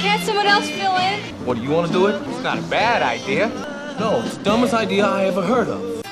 Can't someone else fill in? What, do you want to do it? It's not a bad idea. No, it's the dumbest idea I ever heard of.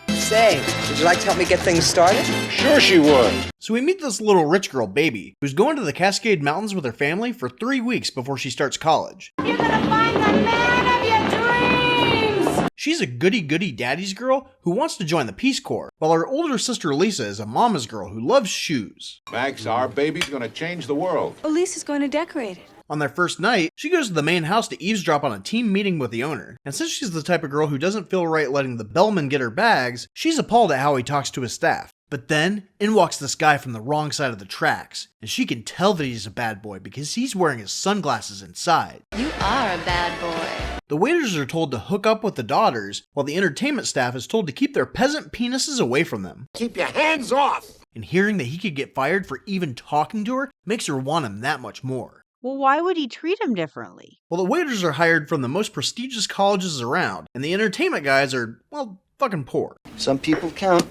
Say, would you like to help me get things started? Sure she would. So we meet this little rich girl, Baby, who's going to the Cascade Mountains with her family for 3 weeks before she starts college. You're gonna find the man of your dreams! She's a goody-goody daddy's girl who wants to join the Peace Corps, while her older sister Lisa is a mama's girl who loves shoes. Max, our baby's gonna change the world. Elisa's going to decorate it. On their first night, she goes to the main house to eavesdrop on a team meeting with the owner. And since she's the type of girl who doesn't feel right letting the bellman get her bags, she's appalled at how he talks to his staff. But then, in walks this guy from the wrong side of the tracks, and she can tell that he's a bad boy because he's wearing his sunglasses inside. You are a bad boy. The waiters are told to hook up with the daughters, while the entertainment staff is told to keep their peasant penises away from them. Keep your hands off! And hearing that he could get fired for even talking to her makes her want him that much more. Well, why would he treat him differently? Well, the waiters are hired from the most prestigious colleges around, and the entertainment guys are, well, fucking poor. Some people count,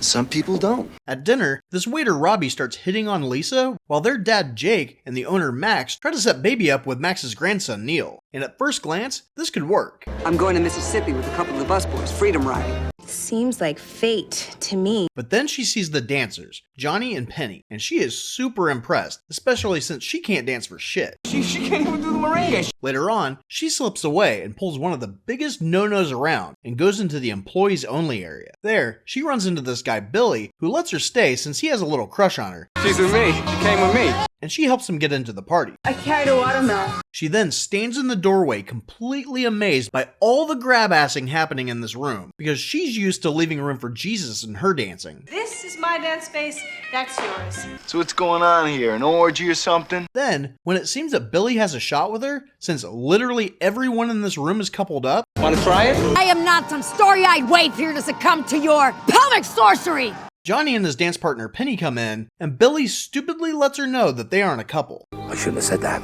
some people don't. At dinner, this waiter Robbie starts hitting on Lisa, while their dad Jake and the owner Max try to set Baby up with Max's grandson Neil. And at first glance, this could work. I'm going to Mississippi with a couple of the busboys, freedom riding. Seems like fate to me. But then she sees the dancers, Johnny and Penny, and she is super impressed, especially since she can't dance for shit. She can't even do the merengue. Later on, she slips away and pulls one of the biggest no-nos around and goes into the employees only area. There, she runs into this guy Billy, who lets her stay since he has a little crush on her. She's with me. She came with me. And she helps him get into the party. I carried a watermelon. She then stands in the doorway completely amazed by all the grab-assing happening in this room, because she's used to leaving room for Jesus in her dancing. This is my dance space, that's yours. So what's going on here, an orgy or something? Then, when it seems that Billy has a shot with her, since literally everyone in this room is coupled up, Want to try it? I am not some starry-eyed waif here to succumb to your pelvic sorcery! Johnny and his dance partner Penny come in, and Billy stupidly lets her know that they aren't a couple. I shouldn't have said that.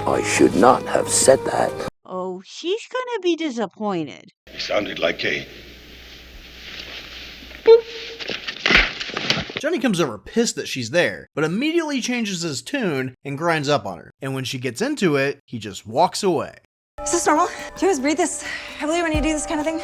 I should not have said that. Oh, she's gonna be disappointed. He sounded like a... Johnny comes over pissed that she's there, but immediately changes his tune and grinds up on her. And when she gets into it, he just walks away. Is this normal? Do you always breathe this heavily when you do this kind of thing?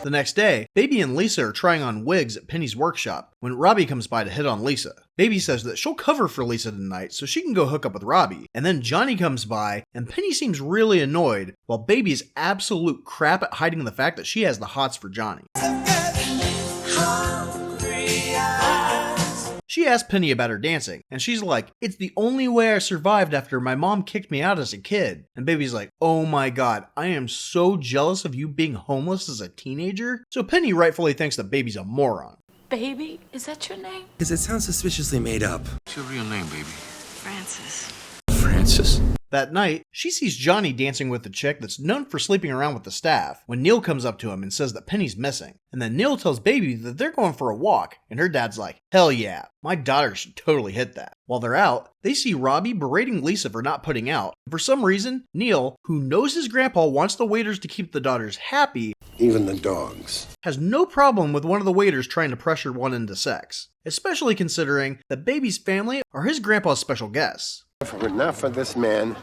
The next day, Baby and Lisa are trying on wigs at Penny's workshop when Robbie comes by to hit on Lisa. Baby says that she'll cover for Lisa tonight so she can go hook up with Robbie. And then Johnny comes by and Penny seems really annoyed while Baby is absolute crap at hiding the fact that she has the hots for Johnny. She asks Penny about her dancing, and she's like, "It's the only way I survived after my mom kicked me out as a kid." And Baby's like, "Oh my god, I am so jealous of you being homeless as a teenager." So Penny rightfully thinks that Baby's a moron. Baby, is that your name? Because it sounds suspiciously made up. What's your real name, baby? Francis. Francis. That night, she sees Johnny dancing with a chick that's known for sleeping around with the staff when Neil comes up to him and says that Penny's missing. And then Neil tells Baby that they're going for a walk, and her dad's like, "Hell yeah, my daughter should totally hit that." While they're out, they see Robbie berating Lisa for not putting out. For some reason, Neil, who knows his grandpa wants the waiters to keep the daughters happy, Even the dogs. has no problem with one of the waiters trying to pressure one into sex. Especially considering that Baby's family are his grandpa's special guests. If it were not for this man,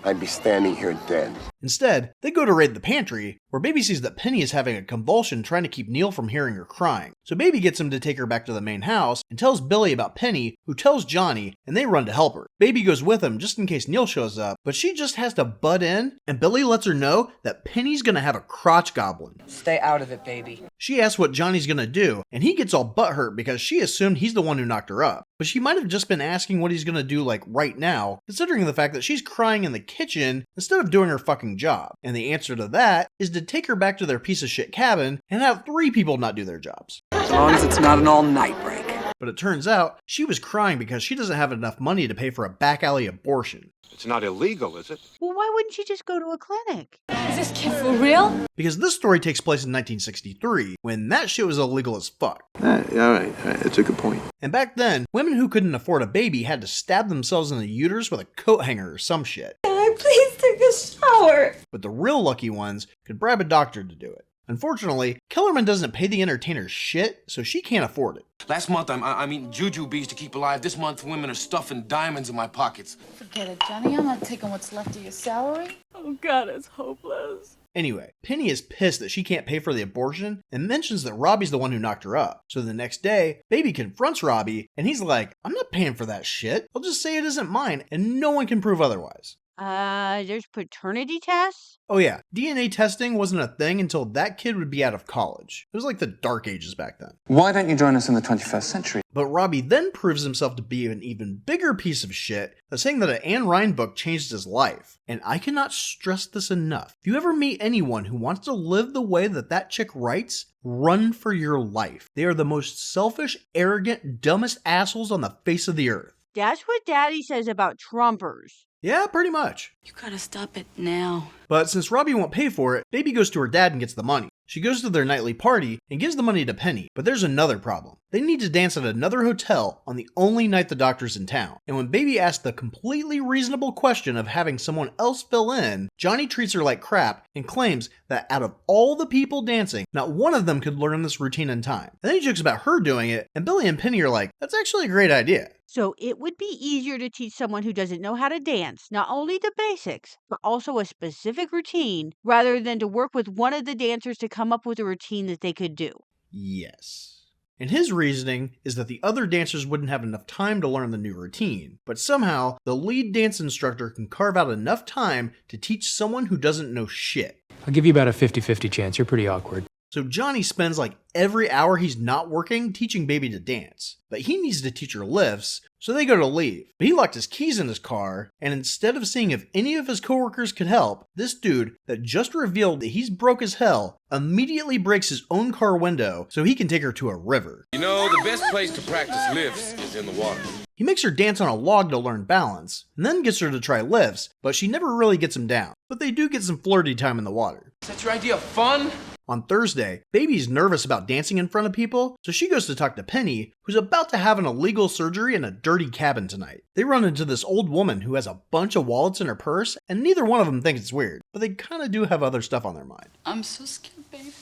I'd be standing here dead. Instead, they go to raid the pantry, where Baby sees that Penny is having a convulsion trying to keep Neil from hearing her crying. So Baby gets him to take her back to the main house and tells Billy about Penny, who tells Johnny, and they run to help her. Baby goes with him just in case Neil shows up, but she just has to butt in, and Billy lets her know that Penny's gonna have a crotch goblin. Stay out of it, baby. She asks what Johnny's gonna do, and he gets all butthurt because she assumed he's the one who knocked her up. But she might have just been asking what he's gonna do like right now, considering the fact that she's crying in the kitchen instead of doing her fucking job. And the answer to that is to take her back to their piece of shit cabin and have 3 people not do their jobs. As long as it's not an all-night break. But it turns out she was crying because she doesn't have enough money to pay for a back alley abortion. It's not illegal, is it? Well, why wouldn't she just go to a clinic? Is this kid for real? Because this story takes place in 1963, when that shit was illegal as fuck. Alright, that's a good point. And back then, women who couldn't afford a baby had to stab themselves in the uterus with a coat hanger or some shit. Can I please take a shower? But the real lucky ones could bribe a doctor to do it. Unfortunately, Kellerman doesn't pay the entertainer shit, so she can't afford it. Last month, I'm eating juju bees to keep alive. This month, women are stuffing diamonds in my pockets. Forget it, Johnny. I'm not taking what's left of your salary. Oh God, it's hopeless. Anyway, Penny is pissed that she can't pay for the abortion and mentions that Robbie's the one who knocked her up. So the next day, Baby confronts Robbie and he's like, I'm not paying for that shit. I'll just say it isn't mine and no one can prove otherwise. There's paternity tests? Oh yeah, DNA testing wasn't a thing until that kid would be out of college. It was like the dark ages back then. Why don't you join us in the 21st century? But Robbie then proves himself to be an even bigger piece of shit by saying that an Anne Ryan book changed his life. And I cannot stress this enough. If you ever meet anyone who wants to live the way that chick writes, run for your life. They are the most selfish, arrogant, dumbest assholes on the face of the earth. That's what Daddy says about Trumpers. Yeah, pretty much. You gotta stop it now. But since Robbie won't pay for it, Baby goes to her dad and gets the money. She goes to their nightly party and gives the money to Penny, but there's another problem. They need to dance at another hotel on the only night the doctor's in town. And when Baby asks the completely reasonable question of having someone else fill in, Johnny treats her like crap and claims that out of all the people dancing, not one of them could learn this routine in time. And then he jokes about her doing it, and Billy and Penny are like, that's actually a great idea. So it would be easier to teach someone who doesn't know how to dance, not only the basics, but also a specific routine, rather than to work with one of the dancers to come up with a routine that they could do. Yes. And his reasoning is that the other dancers wouldn't have enough time to learn the new routine, but somehow the lead dance instructor can carve out enough time to teach someone who doesn't know shit. I'll give you about a 50-50 chance. You're pretty awkward. So Johnny spends like every hour he's not working teaching Baby to dance, but he needs to teach her lifts, so they go to leave. But he locked his keys in his car, and instead of seeing if any of his coworkers could help, this dude that just revealed that he's broke as hell immediately breaks his own car window so he can take her to a river. You know, the best place to practice lifts is in the water. He makes her dance on a log to learn balance, and then gets her to try lifts, but she never really gets him down. But they do get some flirty time in the water. Is that your idea of fun? On Thursday, Baby's nervous about dancing in front of people, so she goes to talk to Penny, who's about to have an illegal surgery in a dirty cabin tonight. They run into this old woman who has a bunch of wallets in her purse, and neither one of them thinks it's weird, but they kinda do have other stuff on their mind. I'm so scared, babe.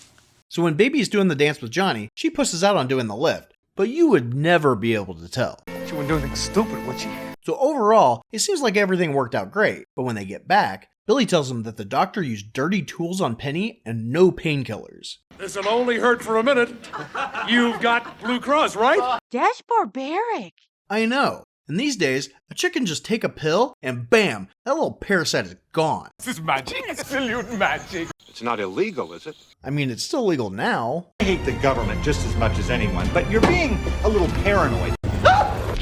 So when Baby's doing the dance with Johnny, she pushes out on doing the lift, but you would never be able to tell. She wouldn't do anything stupid, would she? So overall, it seems like everything worked out great, but when they get back, Billy tells them that the doctor used dirty tools on Penny and no painkillers. This'll only hurt for a minute. You've got Blue Cross, right? That's barbaric. I know. And these days, a chick can just take a pill and bam, that little parasite is gone. This is magic. Absolute magic. It's not illegal, is it? I mean, it's still legal now. I hate the government just as much as anyone, but you're being a little paranoid.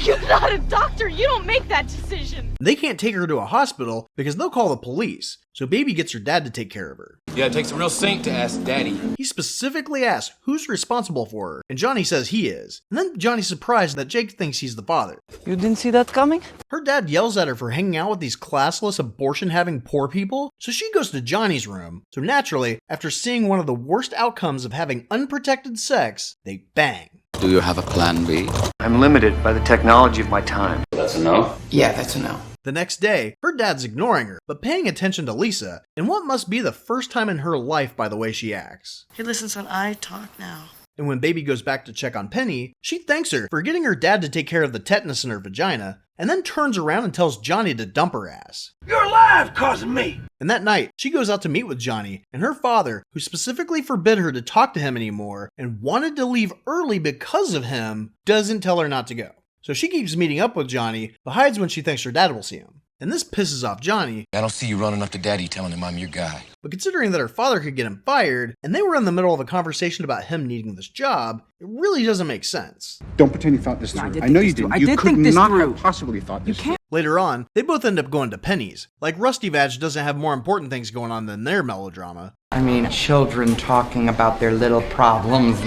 You're not a doctor. You don't make that decision. They can't take her to a hospital because they'll call the police. So Baby gets her dad to take care of her. Yeah, it takes a real saint to ask Daddy. He specifically asks who's responsible for her, and Johnny says he is. And then Johnny's surprised that Jake thinks he's the father. You didn't see that coming? Her dad yells at her for hanging out with these classless, abortion-having poor people, so she goes to Johnny's room. So naturally, after seeing one of the worst outcomes of having unprotected sex, they bang. Do you have a plan B? I'm limited by the technology of my time. That's a no? Yeah, that's a no. The next day, her dad's ignoring her, but paying attention to Lisa, in what must be the first time in her life by the way she acts. He listens when I talk now. And when Baby goes back to check on Penny, she thanks her for getting her dad to take care of the tetanus in her vagina, and then turns around and tells Johnny to dump her ass. You're alive, causing me! And that night, she goes out to meet with Johnny, and her father, who specifically forbid her to talk to him anymore and wanted to leave early because of him, doesn't tell her not to go. So she keeps meeting up with Johnny, but hides when she thinks her dad will see him. And this pisses off Johnny. I don't see you running up to Daddy telling him I'm your guy. But considering that her father could get him fired, and they were in the middle of a conversation about him needing this job, it really doesn't make sense. Don't pretend you thought this through. I know you didn't. You could not have possibly thought this through. Later on, they both end up going to Penny's. Like Rusty Vag doesn't have more important things going on than their melodrama. I mean, children talking about their little problems.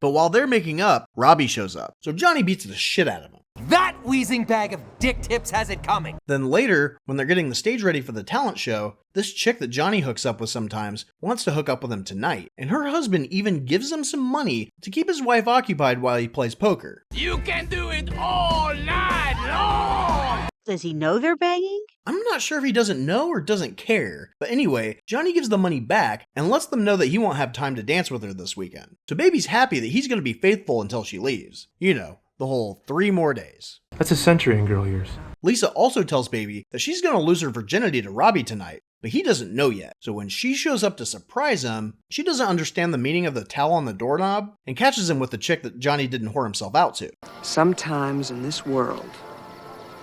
But while they're making up, Robbie shows up. So Johnny beats the shit out of him. That wheezing bag of dick tips has it coming. Then later, when they're getting the stage ready for the talent show, this chick that Johnny hooks up with sometimes wants to hook up with him tonight. And her husband even gives him some money to keep his wife occupied while he plays poker. You can do it all night long. Does he know they're banging? I'm not sure if he doesn't know or doesn't care, but anyway, Johnny gives the money back and lets them know that he won't have time to dance with her this weekend. So Baby's happy that he's going to be faithful until she leaves. You know, the whole 3 more days. That's a century in girl years. Lisa also tells Baby that she's going to lose her virginity to Robbie tonight, but he doesn't know yet. So when she shows up to surprise him, she doesn't understand the meaning of the towel on the doorknob and catches him with the chick that Johnny didn't whore himself out to. Sometimes in this world,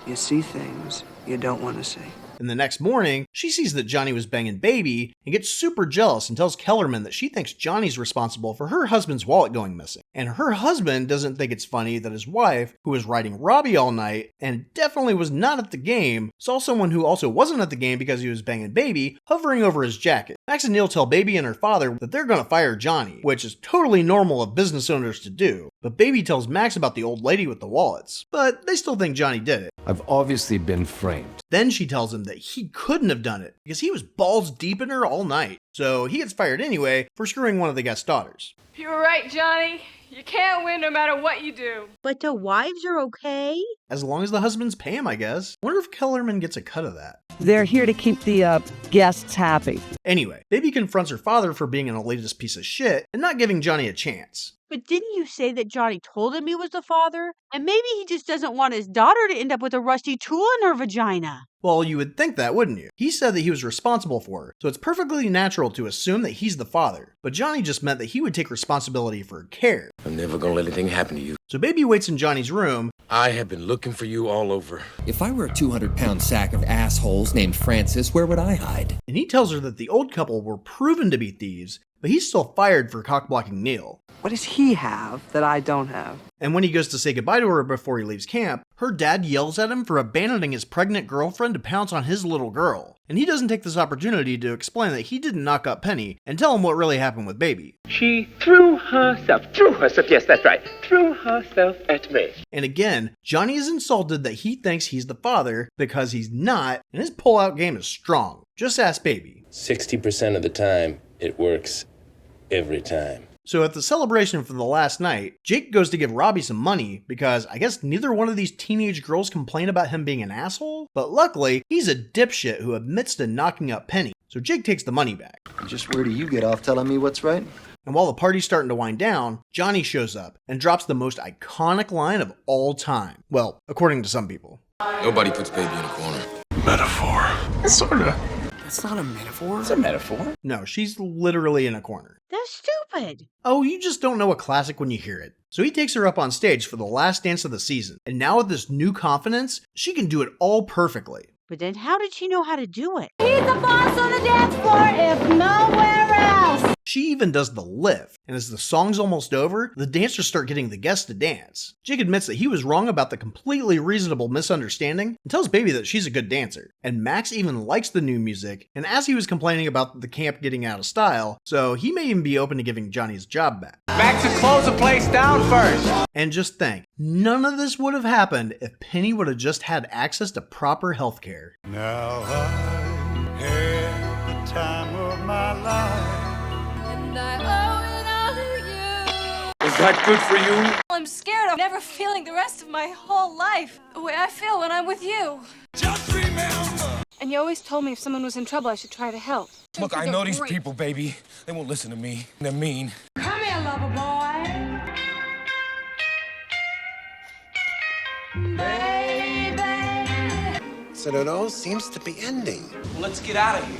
you see things you don't want to see. And the next morning, she sees that Johnny was banging Baby and gets super jealous and tells Kellerman that she thinks Johnny's responsible for her husband's wallet going missing. And her husband doesn't think it's funny that his wife, who was riding Robbie all night and definitely was not at the game, saw someone who also wasn't at the game because he was banging Baby hovering over his jacket. Max and Neil tell Baby and her father that they're going to fire Johnny, which is totally normal of business owners to do. But Baby tells Max about the old lady with the wallets, but they still think Johnny did it. I've obviously been framed. Then she tells him that he couldn't have done it because he was balls deep in her all night. So he gets fired anyway for screwing one of the guest daughters. You were right, Johnny. You can't win no matter what you do. But the wives are okay? As long as the husbands pay him, I guess. Wonder if Kellerman gets a cut of that. They're here to keep the guests happy. Anyway, Baby confronts her father for being an elitist piece of shit and not giving Johnny a chance. But didn't you say that Johnny told him he was the father? And maybe he just doesn't want his daughter to end up with a rusty tool in her vagina. Well, you would think that, wouldn't you? He said that he was responsible for her, so it's perfectly natural to assume that he's the father. But Johnny just meant that he would take responsibility for her care. I'm never gonna let anything happen to you. So Baby waits in Johnny's room. I have been looking for you all over. If I were a 200-pound sack of assholes named Francis, where would I hide? And he tells her that the old couple were proven to be thieves, but he's still fired for cockblocking Neil. What does he have that I don't have? And when he goes to say goodbye to her before he leaves camp, her dad yells at him for abandoning his pregnant girlfriend to pounce on his little girl. And he doesn't take this opportunity to explain that he didn't knock up Penny and tell him what really happened with Baby. She threw herself, yes, that's right, threw herself at me. And again, Johnny is insulted that he thinks he's the father because he's not, and his pull-out game is strong. Just ask Baby. 60% of the time, it works every time. So at the celebration for the last night, Jake goes to give Robbie some money because I guess neither one of these teenage girls complain about him being an asshole, but luckily, he's a dipshit who admits to knocking up Penny, so Jake takes the money back. Just where do you get off telling me what's right? And while the party's starting to wind down, Johnny shows up and drops the most iconic line of all time. Well, according to some people. Nobody puts Baby in a corner. Metaphor. Sorta. That's not a metaphor. It's a metaphor. No, she's literally in a corner. That's stupid. Oh, you just don't know a classic when you hear it. So he takes her up on stage for the last dance of the season. And now with this new confidence, she can do it all perfectly. But then how did she know how to do it? He's the boss on the dance floor if nowhere else. She even does the lift, and as the song's almost over, the dancers start getting the guests to dance. Jake admits that he was wrong about the completely reasonable misunderstanding and tells Baby that she's a good dancer. And Max even likes the new music, and as he was complaining about the camp getting out of style, so he may even be open to giving Johnny his job back. Max, to close the place down first. And just think, none of this would have happened if Penny would have just had access to proper health care. Now I had the time of my life. And I owe it all to you. Is that good for you? I'm scared of never feeling the rest of my whole life the way I feel when I'm with you. Just remember. And you always told me if someone was in trouble, I should try to help. Look, I know these people, baby. They won't listen to me. They're mean. Come here, lover boy. Baby. So it all seems to be ending. Let's get out of here.